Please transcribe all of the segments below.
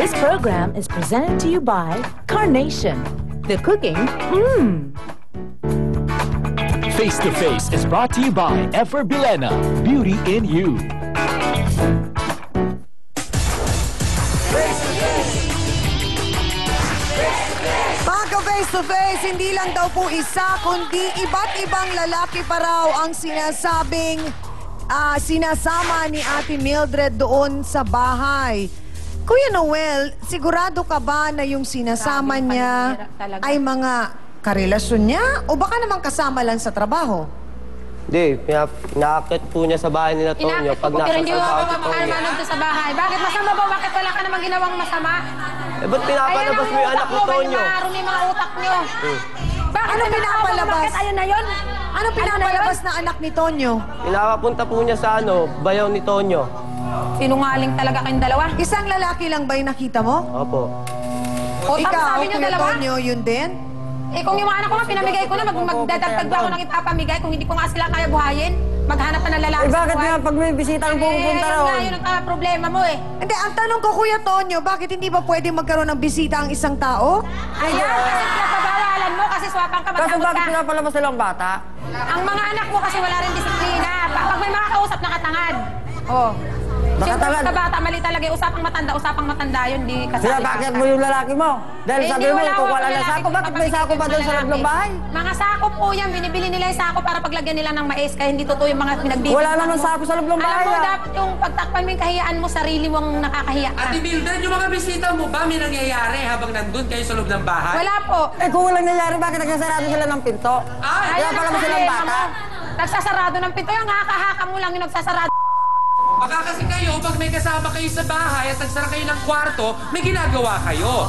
This program is presented to you by Carnation. The cooking, Face to Face is brought to you by Ever Bilena, Beauty in You. Mga face to face, hindi lang daw po isa, kundi iba't ibang lalaki pa raw ang sinasabing sinasama ni Ate Mildred doon sa bahay. Kuya Noel, sigurado ka ba na yung sinasama niya ay mga karelasyon niya o baka naman kasama lang sa trabaho? Hindi, inaakit po niya sa bahay nila Tonyo pag nasa pero hindi mo trabaho si ako Tonyo. makakalmanod sa bahay. Bakit masama ba? Bakit wala ka namang ginawang masama? Eh, ba't pinapalabas mo yung anak ni Tonyo? Ayan ang mga utak niyo. Bakit Anong pinapalabas? Bakit ayun na yun? Anong pinapalabas na anak ni Tonyo? Pinapapunta po niya sa bayaw ni Tonyo. Sinungaling talaga kayong dalawa. Isang lalaki lang ba yung nakita mo? Opo. O tapos Ikaw, sabi niyo Kuya dalawa? Tonyo, yun din? Eh kung yung mga anak ko nga pinamigay ko na, magdadagdag ba ako ng ipapamigay kung hindi ko nga sila kaya buhayin? Maghanap pa ng lalaki Eh sa bakit buhay? nga pag may bisita ang pupunta raw? Yun ang problema mo eh. Hindi, ang tanong ko, Kuya Tonyo, bakit hindi ba pwede magkaroon ng bisita ang isang tao? Ayan, kasi pinapabawalan mo kasi swapang ka, Kaso magkamot bakit ka. pinapalabas silang bata? Ang mga anak mo kasi wala rin disiplina. Pag may mga kausap, nakatangad. Oh. Nakatangad? Siyempre, bata, mali talaga. Usapang matanda yun, di kasali. Kaya bakit mo yung lalaki mo? Dahil Eh, sabi hindi, mo, wala kung akong wala na lalaki, sako, bakit may sako pa doon sa loob ng bahay? Mga sako po yan. Binibili nila yung sako para paglagyan nila ng mais. Kaya hindi totoo yung mga pinagbibili. Wala naman sako sa loob ng bahay. Alam mo, ah. dapat yung pagtakpan mo yung kahiyaan mo, sarili mong nakakahiya ka. Ate Mildred, yung mga bisita mo ba may nangyayari habang nandun kayo sa loob ng bahay? Wala po. Eh kung walang nangyari, bakit nagsasarado sila ng pinto? Ay! Kaya pala mo silang bata. Nagsasarado ng pinto. Yung nakakahaka mo lang yung nagsasarado. Baka kasi kayo, pag may kasama kayo sa bahay at nagsara kayo ng kwarto, may ginagawa kayo.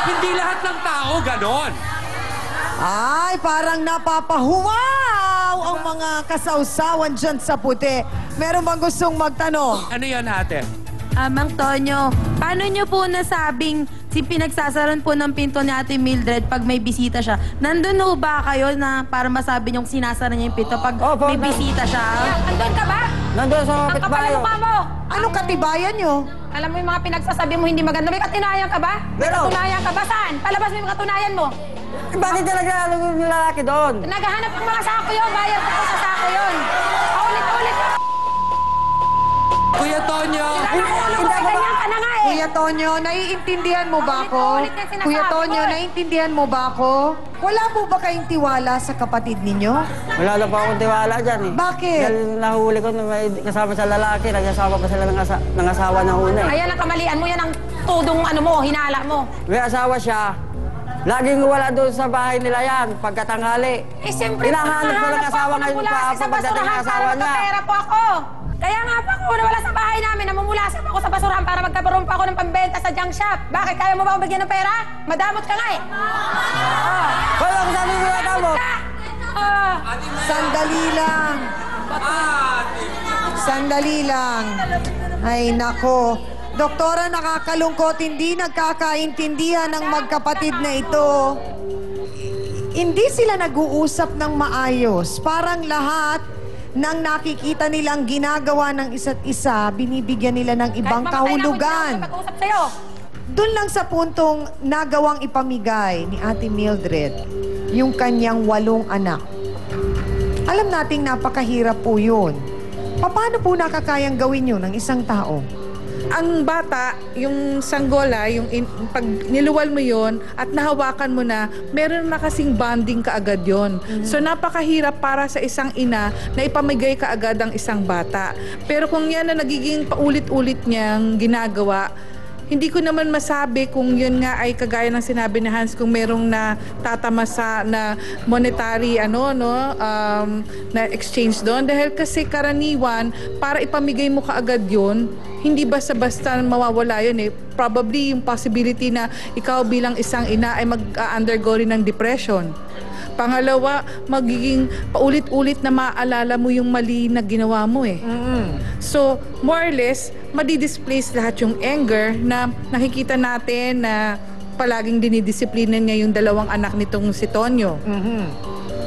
Hindi lahat ng tao ganon. Ay, parang napapahuwaw ang mga kasawsawan dyan sa puti. Meron bang gustong magtanong? Ano yan, ate? Mang Tonyo, paano nyo po nasabing pinagsasaran po ng pinto ni Ate Mildred pag may bisita siya? Nandun ho ba kayo na para masabi niyong sinasara niya yung pinto pag Opo, may bisita siya? Andun ka ba? Nandun sa Ang kapal kapitbahay. ng mukha mo. Anong katibayan nyo? Alam mo yung mga pinagsasabi mo hindi maganda. May katunayan ka ba? May Meron. katunayan ka ba? Saan? Palabas mo yung katunayan mo. Eh, bakit ka naglalaro yung lalaki doon? Naghahanap ng mga sako yun. Bayad ko po sa sako yun. Paulit-ulit. Kuya Tonyo! Ganyan ka na nga eh. Kuya Tonyo, naiintindihan mo ba ako? Ulit-ulit yung sinasabi Kuya Tonyo, mo eh. naiintindihan mo ba ako? Wala po ba kayong tiwala sa kapatid ninyo? Wala na pa akong tiwala dyan eh. Bakit? Dahil nahuli ko na may kasama sa lalaki, nag-asawa pa sila ng asawa ng una eh. Ayan ang kamalian mo. Yan ang tudong ano mo, hinala mo. May asawa siya. Laging wala doon sa bahay nila yan, pagkatanghali. Eh, siyempre, Hinahanap ko ng naghahanap asawa ako ng ngayon mulasin pa sa pagdating ng basurahan asawa para niya. magkapera po ako. Kaya nga po ako nawala sa bahay namin, namumulasap ako sa basurahan para magkaroon pa ako ng pambenta sa junk shop. Bakit? Kaya mo ba akong bigyan ng pera? Madamot ka nga eh. Wala ko sabi mo na mo. Sandali lang. Sandali lang. Ay, nako. Doktora, nakakalungkot, hindi nagkakaintindihan ng magkapatid na ito. Hindi sila nag-uusap ng maayos. Parang lahat ng nakikita nilang ginagawa ng isa't isa, binibigyan nila ng ibang kahulugan. Pag-usap sa'yo. Doon lang sa puntong nagawang ipamigay ni Ate Mildred yung kanyang 8 anak. Alam nating napakahirap po yun. Paano po nakakayang gawin yun ng isang tao? Ang bata, yung sanggola, pag niluwal mo yon at nahawakan mo na, meron na kasing bonding kaagad yon. So napakahirap para sa isang ina na ipamigay kaagad ang isang bata. Pero kung yan na nagiging paulit-ulit niyang ginagawa, hindi ko naman masabi kung yun nga ay kagaya ng sinabi ni Hans, kung merong na tatamasa na monetary na exchange doon. Dahil kasi karaniwan, para ipamigay mo kaagad yun, hindi basta-basta mawawala yun eh. Probably yung possibility na ikaw bilang isang ina ay mag-undergo rin ng depression. Pangalawa, magiging paulit-ulit na maaalala mo yung mali na ginawa mo eh. So, more or less, madi-displace lahat yung anger na nakikita natin na palaging dinidisiplina niya yung 2 anak nitong si Tonyo.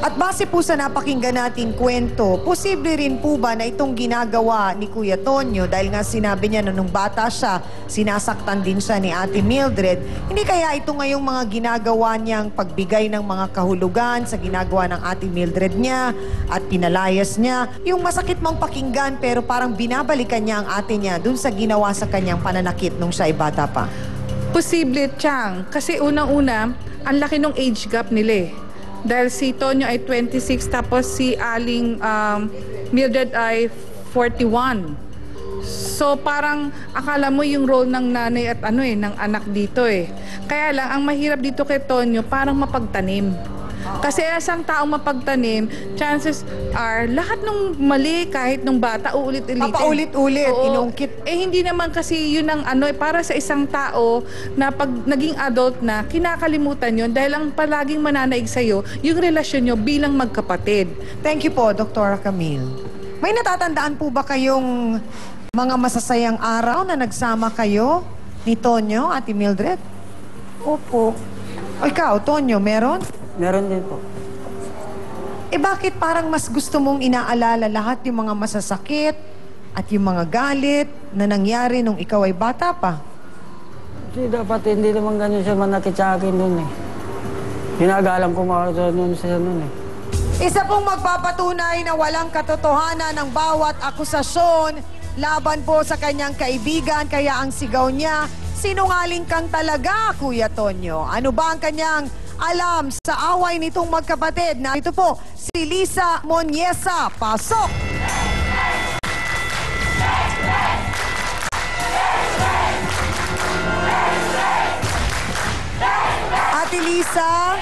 At base po sa napakinggan nating kwento, posible rin po ba na itong ginagawa ni Kuya Tonyo, dahil nga sinabi niya na nung bata siya, sinasaktan din siya ni Ate Mildred, hindi kaya ito ngayong mga ginagawa niyang pagbigay ng mga kahulugan sa ginagawa ng Ate Mildred niya at pinalayas niya, yung masakit mang pakinggan pero parang binabalikan niya ang ate niya dun sa ginawa sa kanyang pananakit nung siya ay bata pa? Posible, Chang. Kasi unang-una, ang laki ng age gap nila eh. Dahil si Tonyo ay 26, tapos si Aling Mildred ay 41. So parang akala mo yung role ng nanay at ng anak dito eh. Kaya lang, ang mahirap dito kay Tonyo, parang mapagtanim. Kasi isang taong mapagtanim, chances are, lahat ng mali kahit nung bata, uulit-ulitin. Papaulit-ulit, inungkit. Eh hindi naman kasi yun ang para sa isang tao na pag naging adult na, kinakalimutan yun dahil ang palaging mananaig sa'yo, yung relasyon nyo bilang magkapatid. Thank you po, Dr. Camille. May natatandaan po ba kayong mga masasayang araw na nagsama kayo ni Tonyo, Ate Mildred? Opo. O ikaw, Tonyo, meron? Meron din po. Eh bakit parang mas gusto mong inaalala lahat yung mga masasakit at yung mga galit na nangyari nung ikaw ay bata pa? Kasi dapat hindi naman ganun siya manakit sa akin nun eh. Ginagalang ko nun siya nun eh. Isa pong magpapatunay na walang katotohanan ng bawat akusasyon laban po sa kanyang kaibigan, kaya ang sigaw niya, sinungaling kang talaga, Kuya Tonyo. Ano ba ang kanyang alam sa away nitong magkapatid? Na ito po, si Lisa Moniesa. Pasok! Ate Lisa,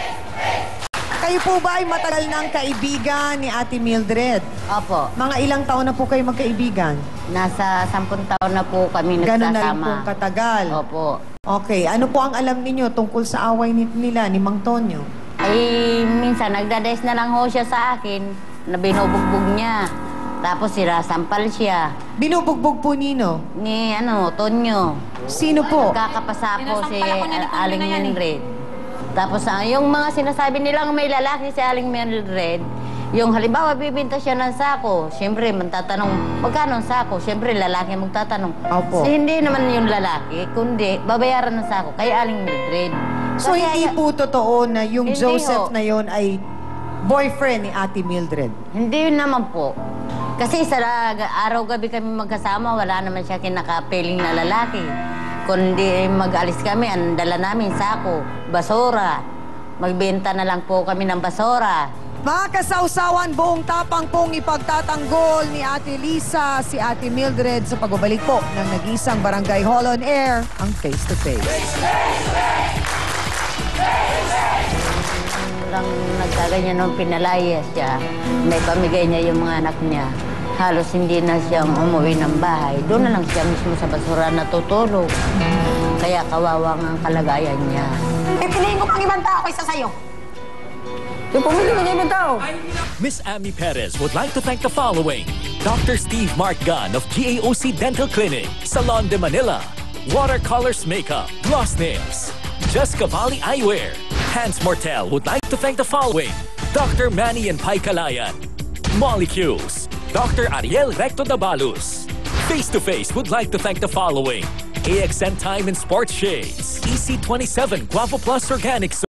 kayo po ba ay matagal ng kaibigan ni Ate Mildred? Opo. Mga ilang taon na po kayo magkaibigan? Nasa 10 taon na po kami nagsasama. Ganun na rin pong katagal? Opo. Okay, ano po ang alam ninyo tungkol sa away nila ni Mang Tonyo? Ay, minsan nagdades na lang ho siya sa akin na binubugbog niya. Tapos sirasampal siya. Binubugbog po nino? Ni Tonyo. Sino po? Nagkakapasa po si Aling Mildred. Tapos yung mga sinasabi nilang may lalaki si Aling Mildred, yung halimbawa bibinta siya ng sako, siyempre magtatanong, magkano ang sako? Siyempre lalaki magtatanong. Opo. Hindi naman yung lalaki, kundi babayaran ng sako kay Aling Mildred. So hindi po totoo na yung Hindi Joseph ho. na yon ay boyfriend ni Ate Mildred? Hindi naman po. Kasi sa araw-gabi kami magkasama, wala naman siya kinakapiling na lalaki. Kundi mag-alis kami, ang dala namin sako, basura. Magbenta na lang po kami ng basura. Mga kasawsawan, buong tapang pong ipagtatanggol ni Ate Lisa si Ate Mildred sa pagbabalik po ng nag-isang Barangay Hall on Air, ang Face to Face. Lang nagkaganyan nung pinalayas siya, may pamigay niya yung mga anak niya. Halos hindi na siyang umuwi ng bahay. Doon na lang siya mismo sa basura natutulog. Kaya kawawang ang kalagayan niya. Pipiliin ko pang ibang tao kaysa sa'yo. Miss Amy Perez would like to thank the following: Dr. Steve Martgan of GAOC Dental Clinic, Salon de Manila, Watercolors Makeup, Gloss Nails, Jessica Valley Eyewear. Hans Mortel would like to thank the following: Dr. Manny and Pai Kalayan, Molecules, Dr. Ariel Recto Dabalus. Face to Face would like to thank the following: AXN Time and Sports Shades, EC27 Guapo Plus Organic Soap.